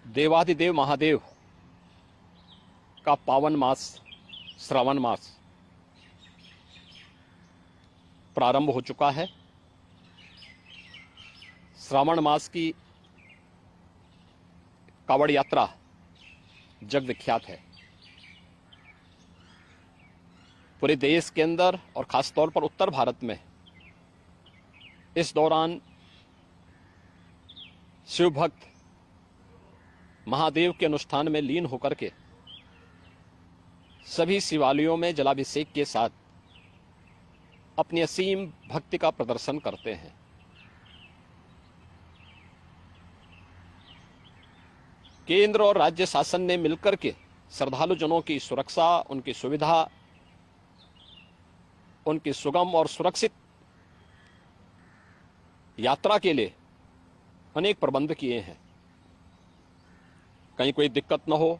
देवाधिदेव महादेव का पावन मास श्रावण मास प्रारंभ हो चुका है। श्रावण मास की कावड़ यात्रा जग विख्यात है। पूरे देश के अंदर और खासतौर पर उत्तर भारत में इस दौरान शिव भक्त महादेव के अनुष्ठान में लीन होकर के सभी शिवालयों में जलाभिषेक के साथ अपनी असीम भक्ति का प्रदर्शन करते हैं। केंद्र और राज्य शासन ने मिलकर के श्रद्धालु जनों की सुरक्षा, उनकी सुविधा, उनकी सुगम और सुरक्षित यात्रा के लिए अनेक प्रबंध किए हैं। कहीं कोई दिक्कत न हो,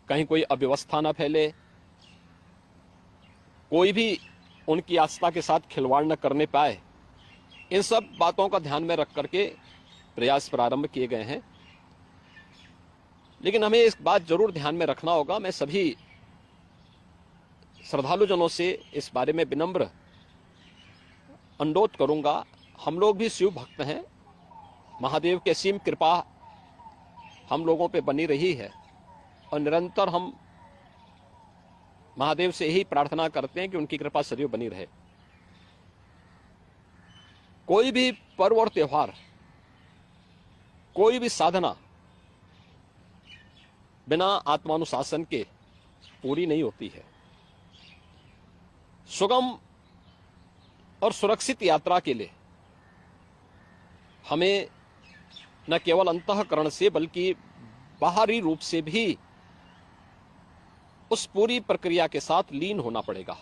कहीं कोई अव्यवस्था न फैले, कोई भी उनकी आस्था के साथ खिलवाड़ न करने पाए, इन सब बातों का ध्यान में रख करके प्रयास प्रारंभ किए गए हैं। लेकिन हमें इस बात जरूर ध्यान में रखना होगा, मैं सभी श्रद्धालु जनों से इस बारे में विनम्र अनुरोध करूंगा। हम लोग भी शिव भक्त हैं, महादेव की असीम कृपा हम लोगों पे बनी रही है और निरंतर हम महादेव से यही प्रार्थना करते हैं कि उनकी कृपा सदैव बनी रहे। कोई भी पर्व और त्योहार, कोई भी साधना बिना आत्मानुशासन के पूरी नहीं होती है। सुगम और सुरक्षित यात्रा के लिए हमें न केवल अंतःकरण से बल्कि बाहरी रूप से भी उस पूरी प्रक्रिया के साथ लीन होना पड़ेगा।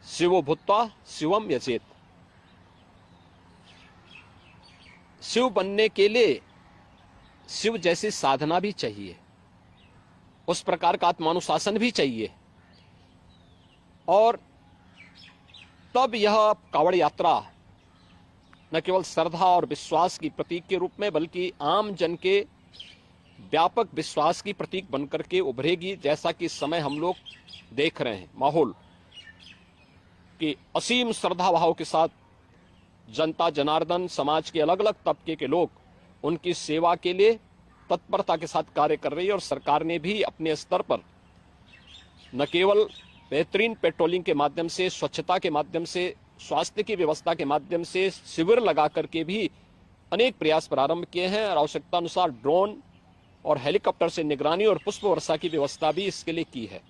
शिवो भूत्वा शिवम यजेत। शिव बनने के लिए शिव जैसी साधना भी चाहिए, उस प्रकार का आत्मानुशासन भी चाहिए, और तब यह कावड़ यात्रा न केवल श्रद्धा और विश्वास की प्रतीक के रूप में बल्कि आम जन के व्यापक विश्वास की प्रतीक बनकर के उभरेगी। जैसा कि इस समय हम लोग देख रहे हैं माहौल कि असीम श्रद्धा भाव के साथ जनता जनार्दन, समाज के अलग अलग तबके के लोग उनकी सेवा के लिए तत्परता के साथ कार्य कर रही है। और सरकार ने भी अपने स्तर पर न केवल बेहतरीन पेट्रोलिंग के माध्यम से, स्वच्छता के माध्यम से, स्वास्थ्य की व्यवस्था के माध्यम से शिविर लगा करके भी अनेक प्रयास प्रारंभ किए हैं और आवश्यकता अनुसार ड्रोन और हेलीकॉप्टर से निगरानी और पुष्प वर्षा की व्यवस्था भी इसके लिए की है।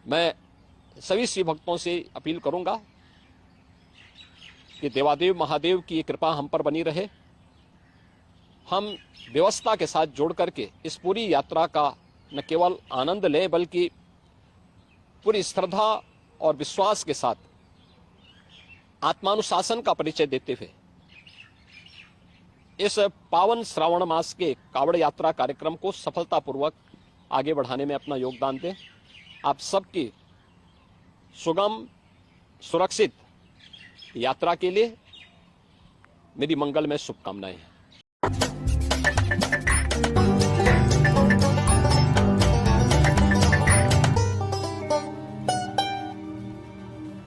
मैं सभी शिव भक्तों से अपील करूंगा कि देवादेव महादेव की कृपा हम पर बनी रहे। हम व्यवस्था के साथ जोड़ करके इस पूरी यात्रा का न केवल आनंद लें बल्कि पूरी श्रद्धा और विश्वास के साथ आत्मानुशासन का परिचय देते हुए इस पावन श्रावण मास के कावड़ यात्रा कार्यक्रम को सफलतापूर्वक आगे बढ़ाने में अपना योगदान दें। आप सबकी सुगम सुरक्षित यात्रा के लिए मेरी मंगलमय शुभकामनाएं हैं।